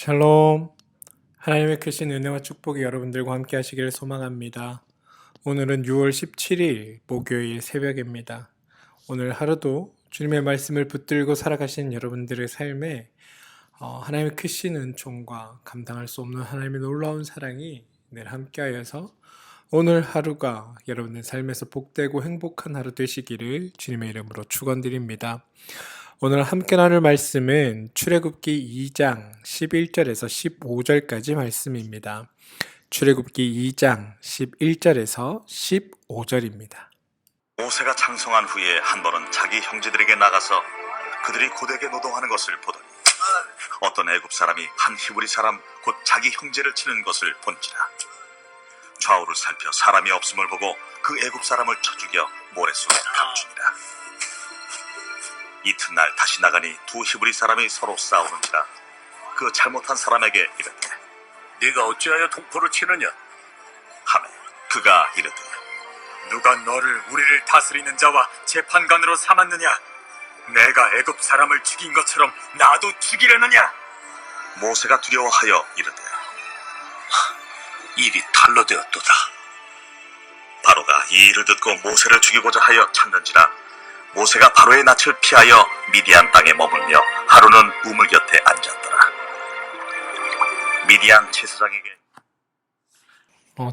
샬롬. 하나님의 크신 은혜와 축복이 여러분들과 함께 하시기를 소망합니다. 오늘은 6월 17일 목요일 새벽입니다. 오늘 하루도 주님의 말씀을 붙들고 살아가신 여러분들의 삶에 하나님의 크신 은총과 감당할 수 없는 하나님의 놀라운 사랑이 늘 함께하여서 오늘 하루가 여러분의 삶에서 복되고 행복한 하루 되시기를 주님의 이름으로 축원드립니다. 오늘 함께 나눌 말씀은 출애굽기 2장 11절에서 15절까지 말씀입니다. 출애굽기 2장 11절에서 15절입니다. 모세가 장성한 후에 한 번은 자기 형제들에게 나가서 그들이 고되게 노동하는 것을 보더니 어떤 애굽 사람이 한 히브리 사람 곧 자기 형제를 치는 것을 본지라. 좌우를 살펴 사람이 없음을 보고 그 애굽 사람을 쳐 죽여 모래속에 감추니라. 이튿날 다시 나가니 두 히브리 사람이 서로 싸우는지라. 그 잘못한 사람에게 이르되 네가 어찌하여 동포를 치느냐? 하매 그가 이르되 누가 너를 우리를 다스리는 자와 재판관으로 삼았느냐? 내가 애굽 사람을 죽인 것처럼 나도 죽이려느냐? 모세가 두려워하여 이르되 일이 달로 되었도다. 바로가 이 일을 듣고 모세를 죽이고자 하여 찾는지라. 모세가 바로의 낯을 피하여 미디안 땅에 머물며 하루는 우물 곁에 앉았더라. 미디안 제사장에게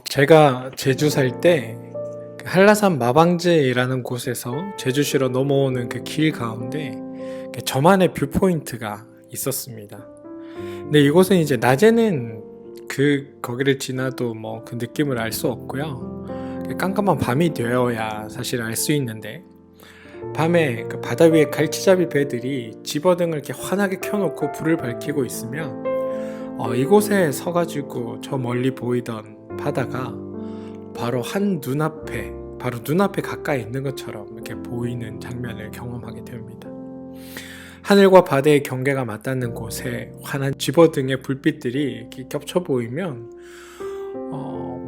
제가 제주 살 때 한라산 마방제라는 곳에서 제주시로 넘어오는 그 길 가운데 저만의 뷰포인트가 있었습니다. 근데 이곳은 이제 낮에는 거기를 지나도 그 느낌을 알 수 없고요. 깜깜한 밤이 되어야 사실 알 수 있는데 밤에 그 바다 위에 갈치잡이 배들이 집어등을 이렇게 환하게 켜놓고 불을 밝히고 있으면 이곳에 서가지고 저 멀리 보이던 바다가 바로 눈앞에 가까이 있는 것처럼 이렇게 보이는 장면을 경험하게 됩니다. 하늘과 바다의 경계가 맞닿는 곳에 환한 집어등의 불빛들이 이렇게 겹쳐 보이면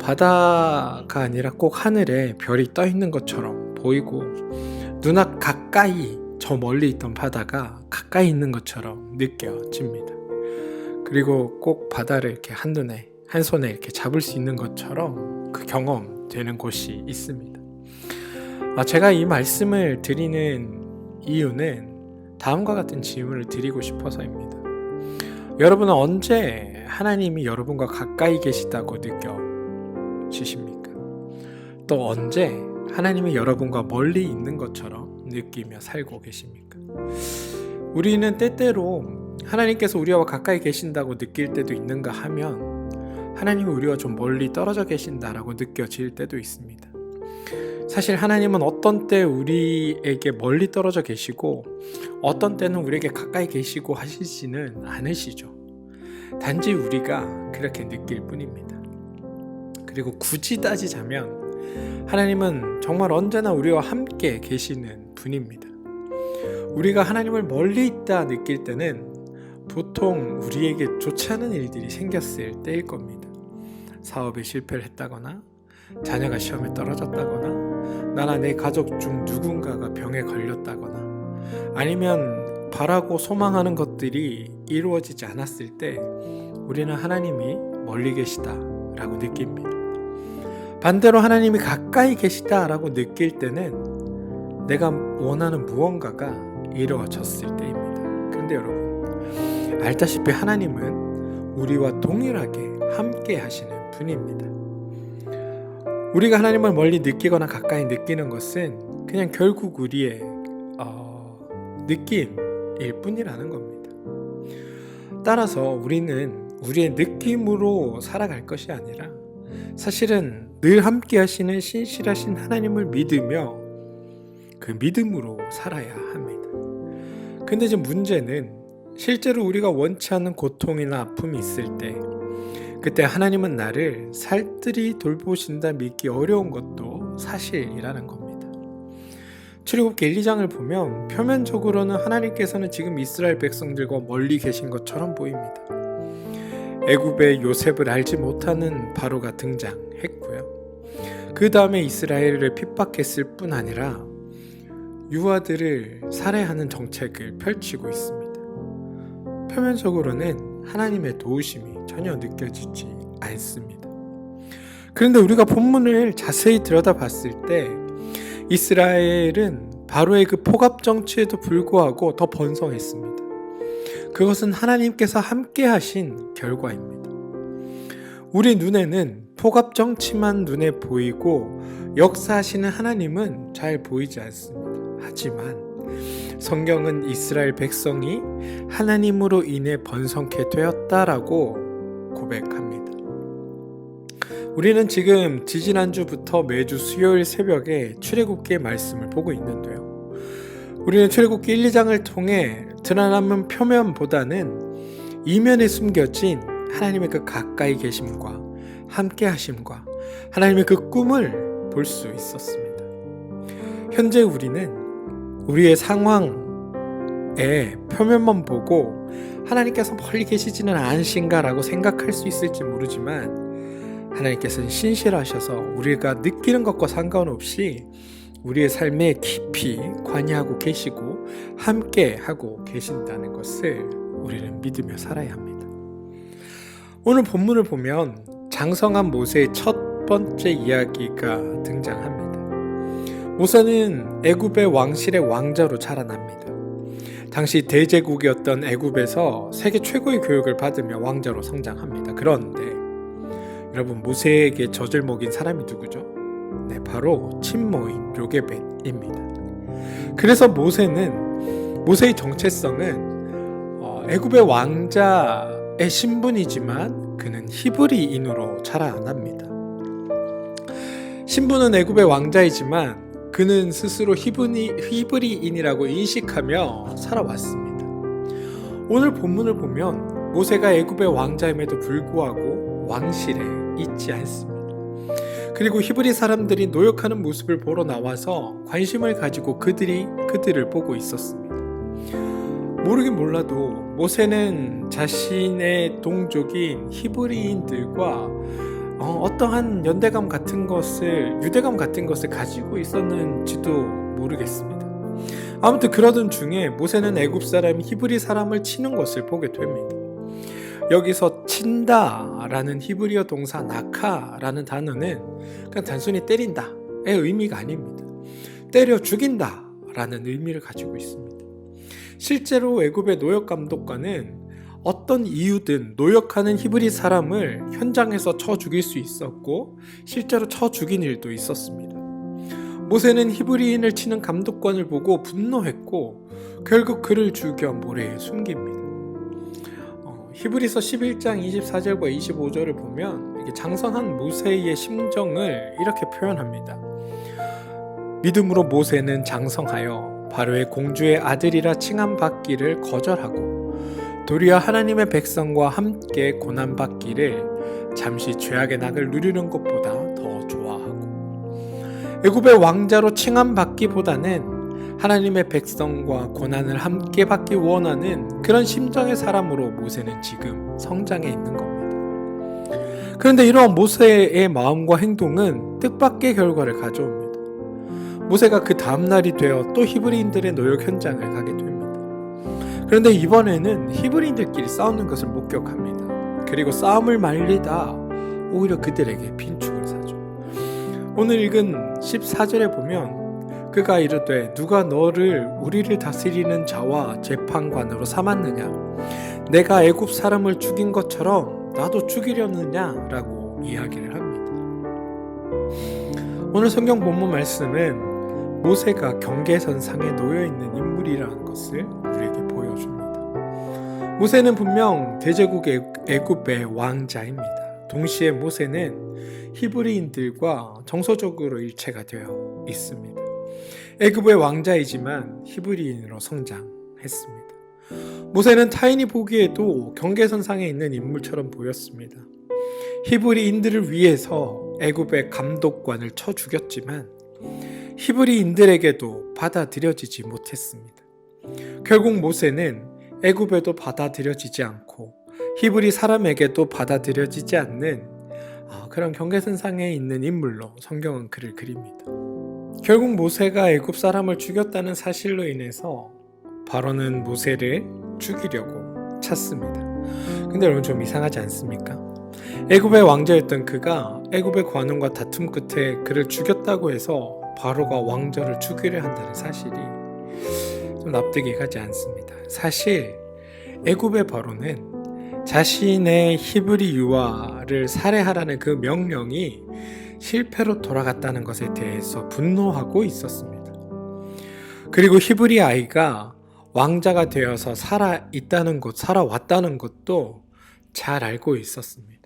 바다가 아니라 꼭 하늘에 별이 떠 있는 것처럼 보이고 눈앞 가까이 저 멀리 있던 바다가 가까이 있는 것처럼 느껴집니다. 그리고 꼭 바다를 이렇게 한 손에 이렇게 잡을 수 있는 것처럼 그 경험되는 곳이 있습니다. 제가 이 말씀을 드리는 이유는 다음과 같은 질문을 드리고 싶어서입니다. 여러분은 언제 하나님이 여러분과 가까이 계시다고 느껴지십니까? 또 언제 하나님이 여러분과 멀리 있는 것처럼 느끼며 살고 계십니까? 우리는 때때로 하나님께서 우리와 가까이 계신다고 느낄 때도 있는가 하면 하나님이 우리와 좀 멀리 떨어져 계신다라고 느껴질 때도 있습니다. 사실 하나님은 어떤 때 우리에게 멀리 떨어져 계시고 어떤 때는 우리에게 가까이 계시고 하시지는 않으시죠. 단지 우리가 그렇게 느낄 뿐입니다. 그리고 굳이 따지자면 하나님은 정말 언제나 우리와 함께 계시는 분입니다. 우리가 하나님을 멀리 있다 느낄 때는 보통 우리에게 좋지 않은 일들이 생겼을 때일 겁니다. 사업에 실패를 했다거나 자녀가 시험에 떨어졌다거나 나나 내 가족 중 누군가가 병에 걸렸다거나 아니면 바라고 소망하는 것들이 이루어지지 않았을 때 우리는 하나님이 멀리 계시다라고 느낍니다. 반대로 하나님이 가까이 계시다라고 느낄 때는 내가 원하는 무언가가 이루어졌을 때입니다. 그런데 여러분, 알다시피 하나님은 우리와 동일하게 함께 하시는 분입니다. 우리가 하나님을 멀리 느끼거나 가까이 느끼는 것은 그냥 결국 우리의 느낌일 뿐이라는 겁니다. 따라서 우리는 우리의 느낌으로 살아갈 것이 아니라 사실은 늘 함께 하시는 신실하신 하나님을 믿으며 그 믿음으로 살아야 합니다. 근데 이제 문제는 실제로 우리가 원치 않는 고통이나 아픔이 있을 때 그때 하나님은 나를 살뜰히 돌보신다 믿기 어려운 것도 사실이라는 겁니다. 출애굽기 1, 2장을 보면 표면적으로는 하나님께서는 지금 이스라엘 백성들과 멀리 계신 것처럼 보입니다. 애굽의 요셉을 알지 못하는 바로가 등장했고요. 그 다음에 이스라엘을 핍박했을 뿐 아니라 유아들을 살해하는 정책을 펼치고 있습니다. 표면적으로는 하나님의 도우심이 전혀 느껴지지 않습니다. 그런데 우리가 본문을 자세히 들여다봤을 때 이스라엘은 바로의 그 포갑 정치에도 불구하고 더 번성했습니다. 그것은 하나님께서 함께 하신 결과입니다. 우리 눈에는 포갑 정치만 눈에 보이고 역사하시는 하나님은 잘 보이지 않습니다. 하지만 성경은 이스라엘 백성이 하나님으로 인해 번성케 되었다라고 고백합니다. 우리는 지금 지지난주부터 매주 수요일 새벽에 출애굽기의 말씀을 보고 있는데요. 우리는 출애굽기 1, 2장을 통해 드러나는 표면보다는 이면에 숨겨진 하나님의 그 가까이 계심과 함께 하심과 하나님의 그 꿈을 볼 수 있었습니다. 현재 우리는 우리의 상황의 표면만 보고 하나님께서 멀리 계시지는 않으신가라고 생각할 수 있을지 모르지만 하나님께서는 신실하셔서 우리가 느끼는 것과 상관없이 우리의 삶에 깊이 관여하고 계시고 함께 하고 계신다는 것을 우리는 믿으며 살아야 합니다. 오늘 본문을 보면 장성한 모세의 첫 번째 이야기가 등장합니다. 모세는 애굽의 왕실의 왕자로 자라납니다. 당시 대제국이었던 애굽에서 세계 최고의 교육을 받으며 왕자로 성장합니다. 그런데 여러분, 모세에게 젖을 먹인 사람이 누구죠? 네, 바로 친모인 요게벳입니다. 그래서 모세의 정체성은 애굽의 왕자의 신분이지만 그는 히브리인으로 자라납니다. 신분은 애굽의 왕자이지만 그는 스스로 히브리인이라고 인식하며 살아왔습니다. 오늘 본문을 보면 모세가 애굽의 왕자임에도 불구하고 왕실에 있지 않습니다. 그리고 히브리 사람들이 노역하는 모습을 보러 나와서 관심을 가지고 그들을 보고 있었습니다. 모르긴 몰라도 모세는 자신의 동족인 히브리인들과 어떠한 유대감 같은 것을 가지고 있었는지도 모르겠습니다. 아무튼 그러던 중에 모세는 애굽 사람 히브리 사람을 치는 것을 보게 됩니다. 여기서 친다라는 히브리어 동사 나카라는 단어는 그냥 단순히 때린다의 의미가 아닙니다. 때려 죽인다라는 의미를 가지고 있습니다. 실제로 애굽의 노역 감독관은 어떤 이유든 노역하는 히브리 사람을 현장에서 쳐 죽일 수 있었고 실제로 쳐 죽인 일도 있었습니다. 모세는 히브리인을 치는 감독관을 보고 분노했고 결국 그를 죽여 모래에 숨깁니다. 히브리서 11장 24절과 25절을 보면 장성한 모세의 심정을 이렇게 표현합니다. 믿음으로 모세는 장성하여 바로의 공주의 아들이라 칭함받기를 거절하고 도리어 하나님의 백성과 함께 고난받기를 잠시 죄악의 낙을 누리는 것보다 더 좋아하고 애굽의 왕자로 칭함받기보다는 하나님의 백성과 고난을 함께 받기 원하는 그런 심정의 사람으로 모세는 지금 성장해 있는 겁니다. 그런데 이러한 모세의 마음과 행동은 뜻밖의 결과를 가져옵니다. 모세가 그 다음날이 되어 또 히브리인들의 노역 현장을 가게 됩니다. 그런데 이번에는 히브리인들끼리 싸우는 것을 목격합니다. 그리고 싸움을 말리다 오히려 그들에게 빈축을 사죠. 오늘 읽은 14절에 보면 그가 이르되 누가 너를 우리를 다스리는 자와 재판관으로 삼았느냐? 내가 애굽 사람을 죽인 것처럼 나도 죽이려느냐라고 이야기를 합니다. 오늘 성경 본문 말씀은 모세가 경계선상에 놓여있는 인물이라는 것을 우리에게 보여줍니다. 모세는 분명 대제국 애굽의 왕자입니다. 동시에 모세는 히브리인들과 정서적으로 일체가 되어 있습니다. 애굽의 왕자이지만 히브리인으로 성장했습니다. 모세는 타인이 보기에도 경계선상에 있는 인물처럼 보였습니다. 히브리인들을 위해서 애굽의 감독관을 쳐 죽였지만 히브리인들에게도 받아들여지지 못했습니다. 결국 모세는 애굽에도 받아들여지지 않고 히브리 사람에게도 받아들여지지 않는 그런 경계선상에 있는 인물로 성경은 그를 그립니다. 결국 모세가 애굽 사람을 죽였다는 사실로 인해서 바로는 모세를 죽이려고 찾습니다. 근데 여러분 좀 이상하지 않습니까? 애굽의 왕자였던 그가 애굽의 관원과 다툼 끝에 그를 죽였다고 해서 바로가 왕자를 죽이려 한다는 사실이 좀 납득이 가지 않습니다. 사실 애굽의 바로는 자신의 히브리 유아를 살해하라는 그 명령이 실패로 돌아갔다는 것에 대해서 분노하고 있었습니다. 그리고 히브리 아이가 왕자가 되어서 살아왔다는 것도 잘 알고 있었습니다.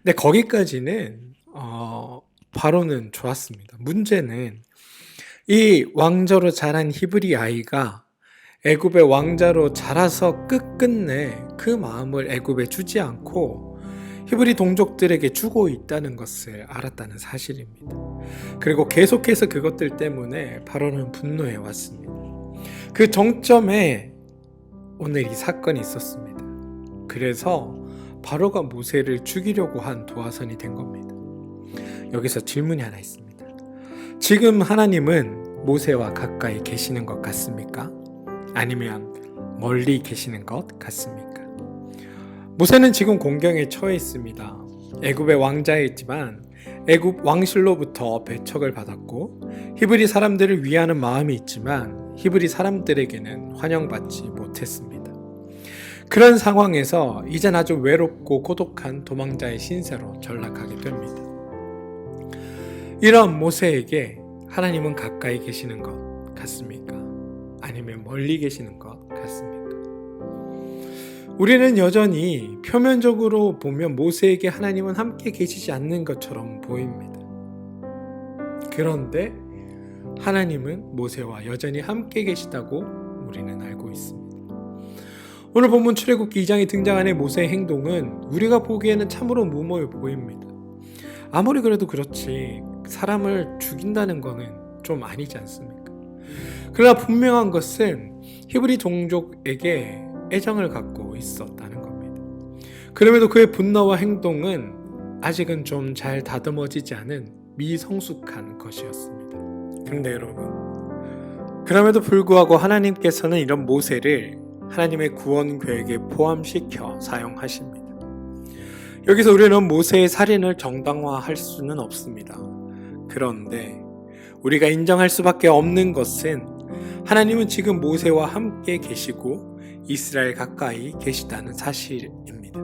근데 거기까지는 바로는 좋았습니다. 문제는 이 왕자로 자란 히브리 아이가 애굽의 왕자로 자라서 끝끝내 그 마음을 애굽에 주지 않고 히브리 동족들에게 주고 있다는 것을 알았다는 사실입니다. 그리고 계속해서 그것들 때문에 바로는 분노해 왔습니다. 그 정점에 오늘 이 사건이 있었습니다. 그래서 바로가 모세를 죽이려고 한 도화선이 된 겁니다. 여기서 질문이 하나 있습니다. 지금 하나님은 모세와 가까이 계시는 것 같습니까? 아니면 멀리 계시는 것 같습니까? 모세는 지금 공경에 처해 있습니다. 애굽의 왕자였지만 애굽 왕실로부터 배척을 받았고 히브리 사람들을 위하는 마음이 있지만 히브리 사람들에게는 환영받지 못했습니다. 그런 상황에서 이젠 아주 외롭고 고독한 도망자의 신세로 전락하게 됩니다. 이런 모세에게 하나님은 가까이 계시는 것 같습니까? 아니면 멀리 계시는 것 같습니까? 우리는 여전히 표면적으로 보면 모세에게 하나님은 함께 계시지 않는 것처럼 보입니다. 그런데 하나님은 모세와 여전히 함께 계시다고 우리는 알고 있습니다. 오늘 본문 출애굽기 2장에 등장하는 모세의 행동은 우리가 보기에는 참으로 무모해 보입니다. 아무리 그래도 그렇지 사람을 죽인다는 것은 좀 아니지 않습니까? 그러나 분명한 것은 히브리 종족에게 애정을 갖고 있었다는 겁니다. 그럼에도 그의 분노와 행동은 아직은 좀 잘 다듬어지지 않은 미성숙한 것이었습니다. 그런데 여러분, 그럼에도 불구하고 하나님께서는 이런 모세를 하나님의 구원 계획에 포함시켜 사용하십니다. 여기서 우리는 모세의 살인을 정당화할 수는 없습니다. 그런데 우리가 인정할 수밖에 없는 것은 하나님은 지금 모세와 함께 계시고 이스라엘 가까이 계시다는 사실입니다.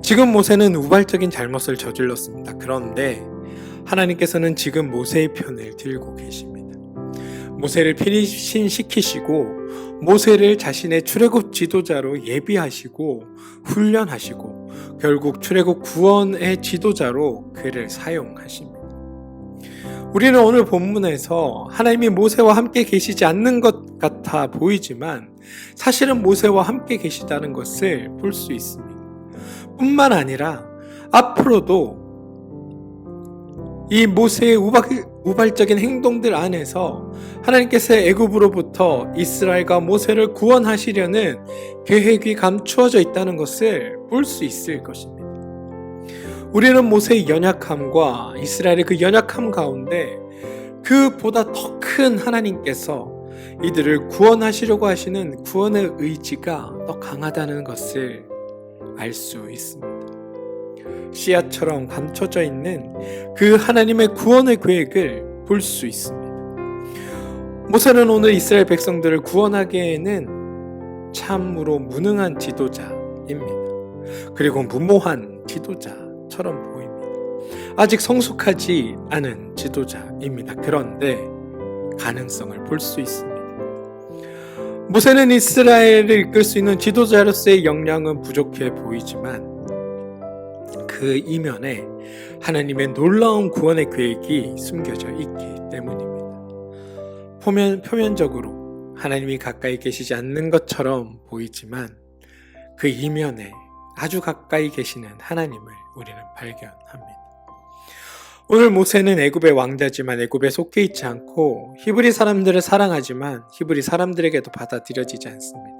지금 모세는 우발적인 잘못을 저질렀습니다. 그런데 하나님께서는 지금 모세의 편을 들고 계십니다. 모세를 피신시키시고 모세를 자신의 출애굽 지도자로 예비하시고 훈련하시고 결국 출애굽 구원의 지도자로 그를 사용하십니다. 우리는 오늘 본문에서 하나님이 모세와 함께 계시지 않는 것 같아 보이지만 사실은 모세와 함께 계시다는 것을 볼 수 있습니다. 뿐만 아니라 앞으로도 이 모세의 우발적인 행동들 안에서 하나님께서 애굽으로부터 이스라엘과 모세를 구원하시려는 계획이 감추어져 있다는 것을 볼 수 있을 것입니다. 우리는 모세의 연약함과 이스라엘의 그 연약함 가운데 그보다 더 큰 하나님께서 이들을 구원하시려고 하시는 구원의 의지가 더 강하다는 것을 알 수 있습니다. 씨앗처럼 감춰져 있는 그 하나님의 구원의 계획을 볼 수 있습니다. 모세는 오늘 이스라엘 백성들을 구원하기에는 참으로 무능한 지도자입니다. 그리고 무모한 지도자처럼 보입니다. 아직 성숙하지 않은 지도자입니다. 그런데 가능성을 볼 수 있습니다. 모세는 이스라엘을 이끌 수 있는 지도자로서의 역량은 부족해 보이지만 그 이면에 하나님의 놀라운 구원의 계획이 숨겨져 있기 때문입니다. 표면적으로 하나님이 가까이 계시지 않는 것처럼 보이지만 그 이면에 아주 가까이 계시는 하나님을 우리는 발견합니다. 오늘 모세는 애굽의 왕자지만 애굽에 속해 있지 않고 히브리 사람들을 사랑하지만 히브리 사람들에게도 받아들여지지 않습니다.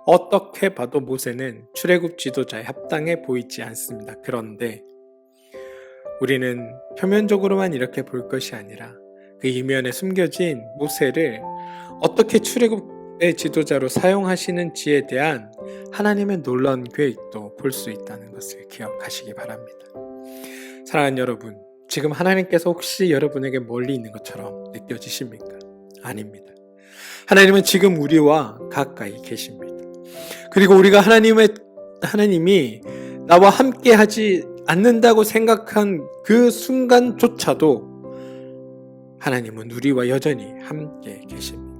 어떻게 봐도 모세는 출애굽 지도자에 합당해 보이지 않습니다. 그런데 우리는 표면적으로만 이렇게 볼 것이 아니라 그 이면에 숨겨진 모세를 어떻게 출애굽 의 지도자로 사용하시는지에 대한 하나님의 놀라운 계획도 볼 수 있다는 것을 기억하시기 바랍니다. 사랑하는 여러분, 지금 하나님께서 혹시 여러분에게 멀리 있는 것처럼 느껴지십니까? 아닙니다. 하나님은 지금 우리와 가까이 계십니다. 그리고 우리가 하나님이 나와 함께 하지 않는다고 생각한 그 순간조차도 하나님은 우리와 여전히 함께 계십니다.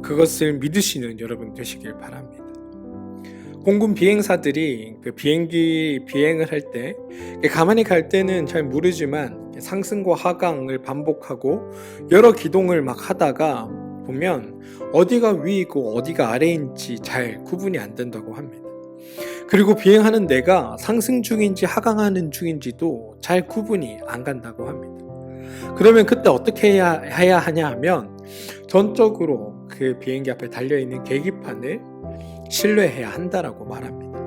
그것을 믿으시는 여러분 되시길 바랍니다. 공군 비행사들이 그 비행기 비행을 할 때 가만히 갈 때는 잘 모르지만 상승과 하강을 반복하고 여러 기동을 막 하다가 보면 어디가 위이고 어디가 아래인지 잘 구분이 안 된다고 합니다. 그리고 비행하는 데가 상승 중인지 하강하는 중인지도 잘 구분이 안 간다고 합니다. 그러면 그때 어떻게 해야 하냐 하면 전적으로 그 비행기 앞에 달려있는 계기판을 신뢰해야 한다라고 말합니다.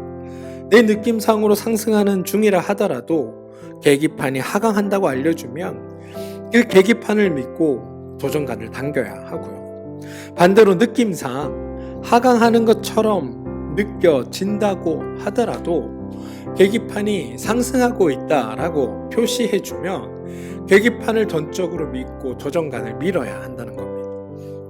내 느낌상으로 상승하는 중이라 하더라도 계기판이 하강한다고 알려주면 그 계기판을 믿고 도전관을 당겨야 하고요. 반대로 느낌상 하강하는 것처럼 느껴진다고 하더라도 계기판이 상승하고 있다라고 표시해주면 계기판을 전적으로 믿고 도전관을 밀어야 한다는 겁니다.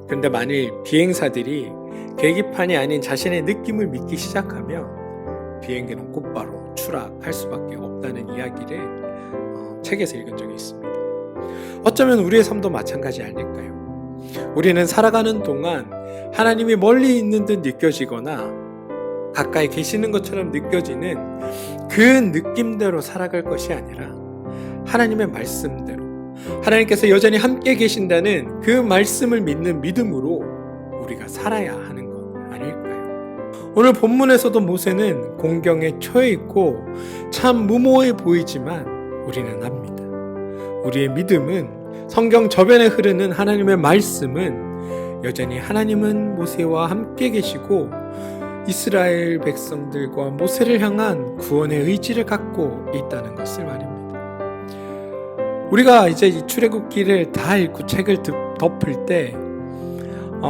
그런데 만일 비행사들이 계기판이 아닌 자신의 느낌을 믿기 시작하면 비행기는 곧바로 추락할 수밖에 없다는 이야기를 책에서 읽은 적이 있습니다. 어쩌면 우리의 삶도 마찬가지 아닐까요? 우리는 살아가는 동안 하나님이 멀리 있는 듯 느껴지거나 가까이 계시는 것처럼 느껴지는 그 느낌대로 살아갈 것이 아니라 하나님의 말씀대로 하나님께서 여전히 함께 계신다는 그 말씀을 믿는 믿음으로 우리가 살아야 하는 것 아닐까요? 오늘 본문에서도 모세는 공경에 처해 있고 참 무모해 보이지만 우리는 압니다. 우리의 믿음은 성경 저변에 흐르는 하나님의 말씀은 여전히 하나님은 모세와 함께 계시고 이스라엘 백성들과 모세를 향한 구원의 의지를 갖고 있다는 것을 말입니다. 우리가 이제 이 출애굽기를 다 읽고 책을 덮을 때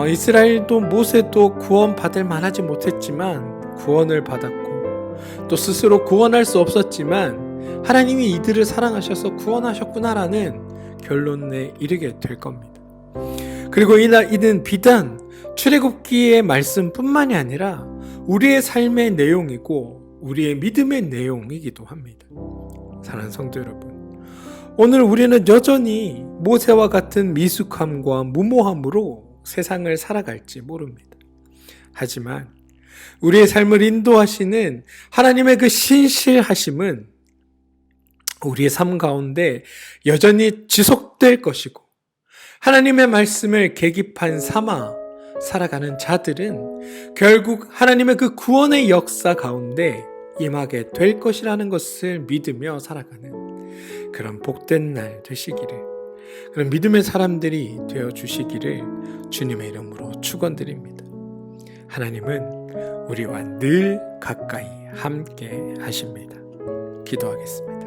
이스라엘도 모세도 구원받을 만하지 못했지만 구원을 받았고 또 스스로 구원할 수 없었지만 하나님이 이들을 사랑하셔서 구원하셨구나라는 결론에 이르게 될 겁니다. 그리고 이는 비단 출애굽기의 말씀뿐만이 아니라 우리의 삶의 내용이고 우리의 믿음의 내용이기도 합니다. 사랑하는 성도 여러분, 오늘 우리는 여전히 모세와 같은 미숙함과 무모함으로 세상을 살아갈지 모릅니다. 하지만 우리의 삶을 인도하시는 하나님의 그 신실하심은 우리의 삶 가운데 여전히 지속될 것이고 하나님의 말씀을 계기판 삼아 살아가는 자들은 결국 하나님의 그 구원의 역사 가운데 임하게 될 것이라는 것을 믿으며 살아가는 그런 복된 날 되시기를, 그런 믿음의 사람들이 되어 주시기를 주님의 이름으로 축원드립니다. 하나님은 우리와 늘 가까이 함께 하십니다. 기도하겠습니다.